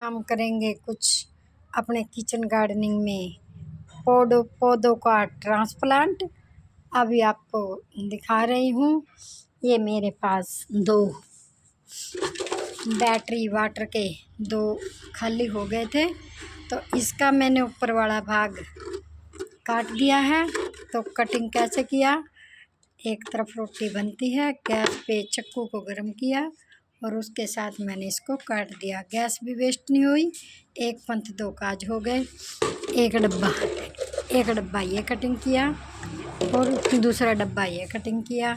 काम करेंगे कुछ अपने किचन गार्डनिंग में पौधों का ट्रांसप्लांट। अभी आपको दिखा रही हूँ। ये मेरे पास 2 बैटरी वाटर के 2 खाली हो गए थे, तो इसका मैंने ऊपर वाला भाग काट दिया है। तो कटिंग कैसे किया, एक तरफ रोटी बनती है, गैस पे चक्कू को गर्म किया और उसके साथ मैंने इसको काट दिया। गैस भी वेस्ट नहीं हुई। 1 पंथ 2 काज हो गए। एक डब्बा ये कटिंग किया और दूसरा डब्बा ये कटिंग किया।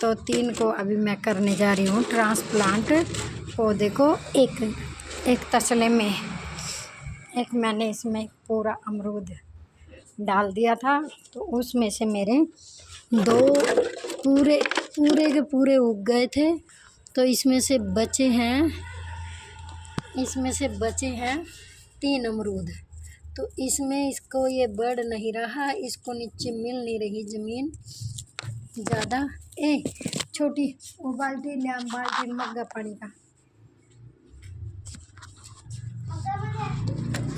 तो 3 को अभी मैं करने जा रही हूँ ट्रांसप्लांट पौधे को एक तसले में। एक मैंने इसमें पूरा अमरूद डाल दिया था, तो उसमें से मेरे 2 पूरे उग गए थे। तो इसमें से बचे हैं 3 अमरूद। तो इसमें इसको ये बढ़ नहीं रहा, इसको नीचे मिल नहीं रही ज़मीन ज़्यादा। छोटी वो बाल्टी मग्गा पानी का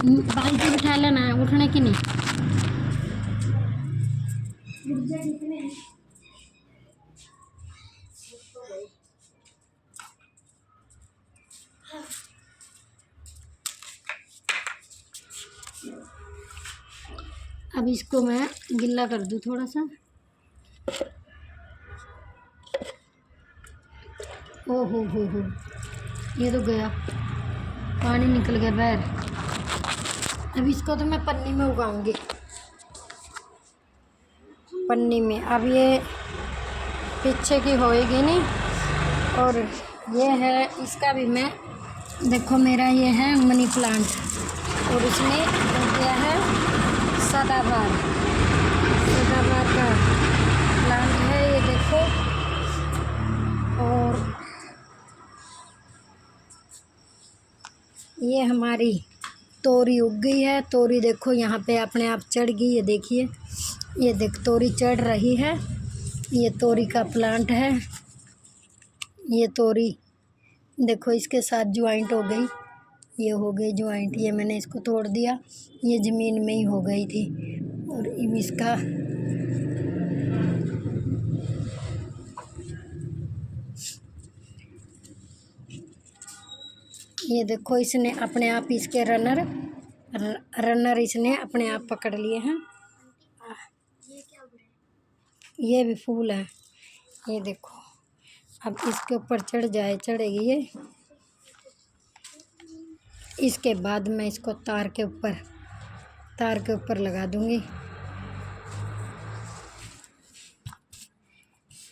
बाल्टी बिठा लेना है, उठने की नहीं। अब इसको मैं गिल्ला कर दूँ थोड़ा सा। ओ हो, ये तो गया, पानी निकल गया बाहर। अब इसको तो मैं पन्नी में उगाऊंगी, पन्नी में। अब ये पीछे की होएगी नहीं। और ये है इसका भी मैं देखो, मेरा ये है मनी प्लांट और इसमें हो गया है सदाबहार का प्लांट है, ये देखो। और ये हमारी तोरी उग गई है। तोरी देखो यहाँ पे अपने आप चढ़ गई, ये देखिए, ये देख तोरी चढ़ रही है। ये तोरी का प्लांट है। ये तोरी देखो, इसके साथ ज्वाइंट हो गई, ये हो गई ज्वाइंट। ये मैंने इसको तोड़ दिया, ये ज़मीन में ही हो गई थी। और इसका ये देखो, इसने अपने आप इसके रनर इसने अपने आप पकड़ लिए हैं। ये भी फूल है, ये देखो। अब इसके ऊपर चढ़ेगी ये। इसके बाद मैं इसको तार के ऊपर लगा दूंगी।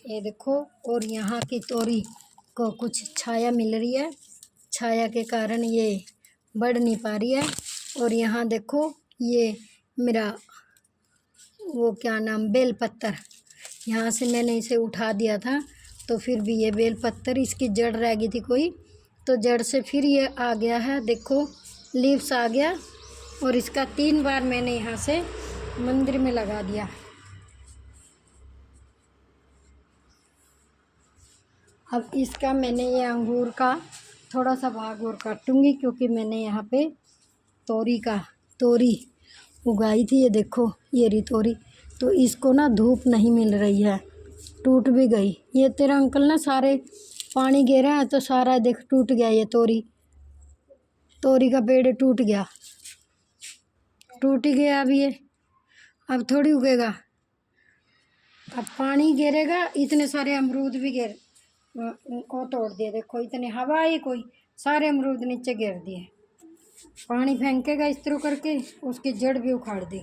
ये देखो। और यहाँ की तोरी को कुछ छाया मिल रही है, छाया के कारण ये बढ़ नहीं पा रही है। और यहाँ देखो, ये मेरा वो क्या नाम, बेलपत्तर, यहाँ से मैंने इसे उठा दिया था, तो फिर भी ये बेलपत्तर, इसकी जड़ रह गई थी कोई, तो जड़ से फिर ये आ गया है। देखो, लीव्स आ गया। और इसका 3 बार मैंने यहाँ से मंदिर में लगा दिया। अब इसका मैंने ये अंगूर का थोड़ा सा भाग और काटूंगी, क्योंकि मैंने यहाँ पे तोरी उगाई थी। ये देखो, ये रही तोरी। तो इसको ना धूप नहीं मिल रही है, टूट भी गई। ये तेरा अंकल ना सारे पानी गिरा है, तो सारा देख टूट गया। ये तोरी का पेड़ टूट ही गया। अब थोड़ी उगेगा, अब पानी गिरेगा। इतने सारे अमरूद भी को तोड़ दिए। देखो, इतनी हवा आई, कोई सारे अमरूद नीचे गिर दिए। पानी फेंकेगा इस तरह करके, उसकी जड़ भी उखाड़ दी।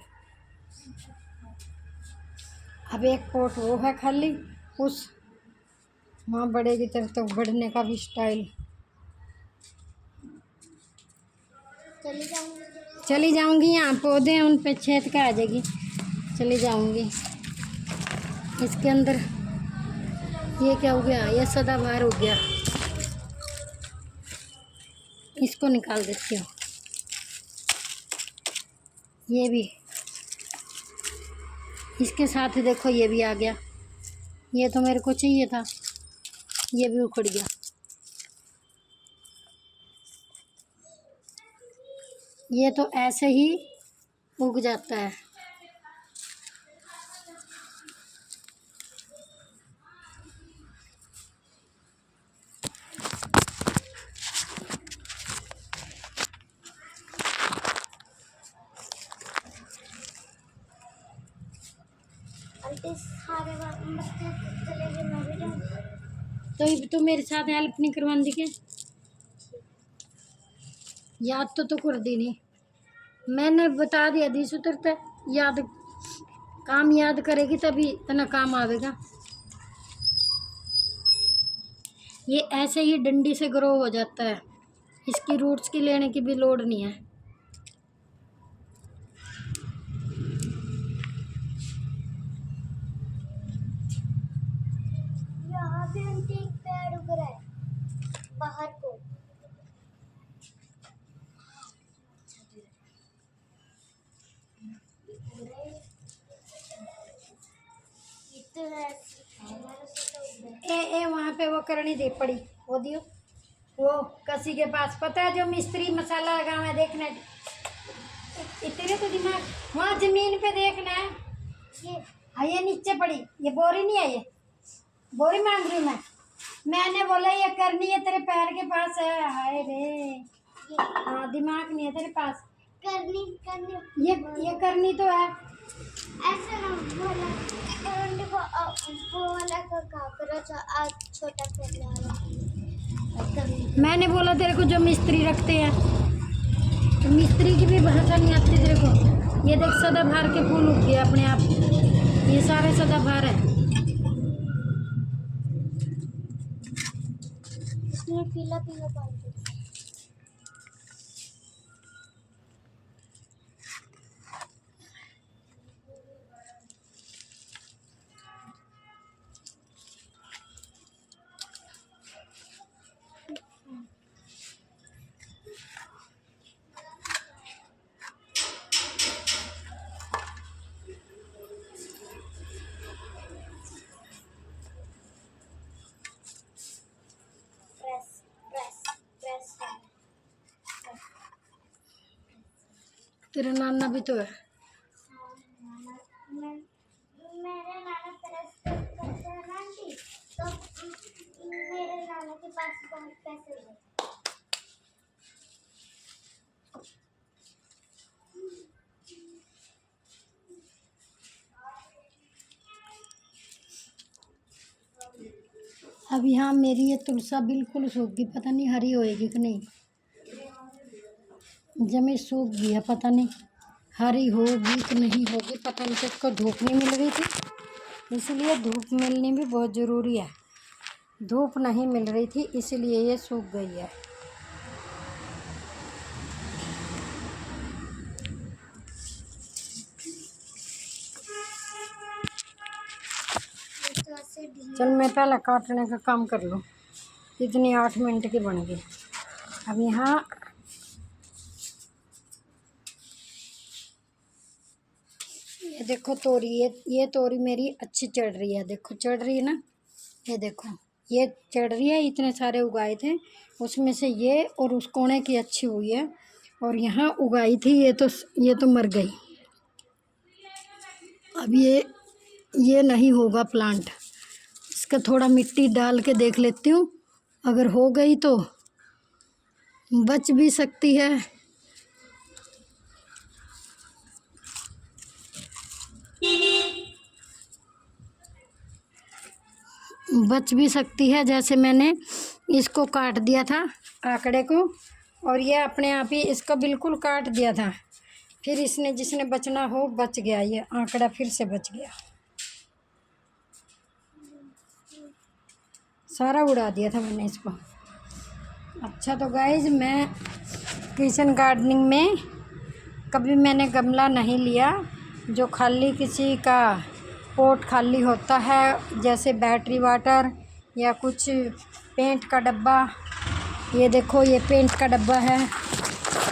अब एक पोट वो है खाली, उस वहाँ बड़े की तरफ तो बढ़ने का भी स्टाइल। चली जाऊंगी, यहाँ पौधे हैं उन पे छेद का आ जाएगी, चली जाऊंगी। इसके अंदर ये क्या हो गया, ये सदाबहार हो गया, इसको निकाल देती हूँ। ये भी इसके साथ देखो, ये भी आ गया। ये तो मेरे को चाहिए था, ये भी उखड़ गया। ये तो ऐसे ही उग जाता है। तो मेरे साथ हेल्प नहीं करवाती के? याद तो कर दी नहीं, मैंने बता दिया दी सुतरता याद, काम याद करेगी तभी इतना काम आवेगा। ये ऐसे ही डंडी से ग्रो हो जाता है, इसकी रूट्स की लेने की भी लोड नहीं है। यहाँ पे आंटी एक पेड़ उग रहा है बाहर को। ए वहाँ पे वो करनी दे पड़ी, वो दियो, वो कसी के पास, पता है जो मिस्त्री मसाला लगा हुआ है, देखना इतने तो दिमाग, वहाँ जमीन पे देखना है। ये नीचे पड़ी, ये बोरी नहीं है, ये बोरी मांग रही मैंने बोला ये करनी है तेरे पैर के पास है। हाय रे, हाँ दिमाग नहीं है तेरे पास। करनी ये करनी तो है। ऐसा ना बोला, वो वाला काकरोच छोटा करने वाला। मैंने बोला तेरे को जो मिस्त्री रखते हैं, तो मिस्त्री की भी भाषा नहीं आती तेरे को। ये देख सदाबहार के फूल उग गए अपने आप, ये सारे सदाबहार है। इसमें पीला पीला पानी। तेरा नाना भी तो है। मेरे नाना प्रेस करते हैं ना आंटी, तो मेरे नाना के पास बहुत पैसे हैं। अब यहाँ मेरी ये तुलसा बिल्कुल सूख गई, पता नहीं हरी होएगी कि नहीं। जमी सूख गई है, पता नहीं हरी होगी कि नहीं होगी, पता नहीं। इसको धूप नहीं मिल रही थी, इसलिए धूप मिलनी भी बहुत ज़रूरी है। धूप नहीं मिल रही थी इसलिए ये सूख गई है। चल मैं पहले काटने का काम कर लूँ, इतनी 8 मिनट की बन गई। अब यहाँ ये देखो तोरी, ये तोरी मेरी अच्छी चढ़ रही है, देखो चढ़ रही है ना, ये देखो ये चढ़ रही है। इतने सारे उगाए थे उसमें से ये और उस कोने की अच्छी हुई है, और यहाँ उगाई थी ये तो मर गई। अब ये नहीं होगा प्लांट, इसका थोड़ा मिट्टी डाल के देख लेती हूँ, अगर हो गई तो बच भी सकती है। बच भी सकती है, जैसे मैंने इसको काट दिया था आंकड़े को, और ये अपने आप ही इसको बिल्कुल काट दिया था, फिर इसने जिसने बचना हो बच गया, ये आंकड़ा फिर से बच गया, सारा उड़ा दिया था मैंने इसको। अच्छा तो गाइज, मैं किचन गार्डनिंग में कभी मैंने गमला नहीं लिया, जो खाली किसी का पोट खाली होता है, जैसे बैटरी वाटर या कुछ पेंट का डब्बा। ये देखो ये पेंट का डब्बा है,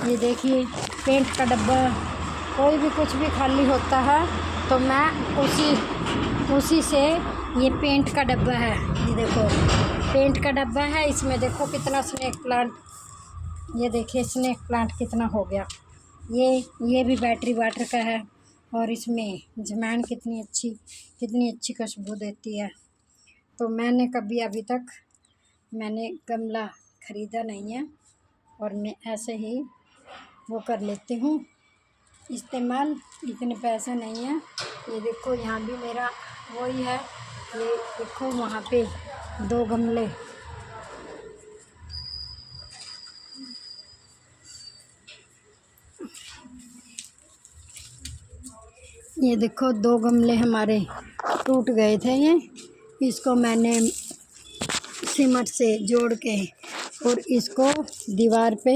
ये देखिए पेंट का डब्बा, कोई भी कुछ भी खाली होता है तो मैं उसी से, ये पेंट का डब्बा है, ये देखो पेंट का डब्बा है, इसमें देखो कितना स्नेक प्लांट, ये देखिए स्नेक प्लांट कितना हो गया, ये भी बैटरी वाटर का है और इसमें जमैन कितनी अच्छी खुशबू देती है। तो मैंने कभी अभी तक मैंने गमला ख़रीदा नहीं है और मैं ऐसे ही वो कर लेती हूँ इस्तेमाल। इतने पैसे नहीं हैं। ये देखो यहाँ भी मेरा वही है। ये देखो वहाँ पे 2 गमले, ये देखो 2 गमले हमारे टूट गए थे। इसको मैंने सीमेंट से जोड़ के और इसको दीवार पे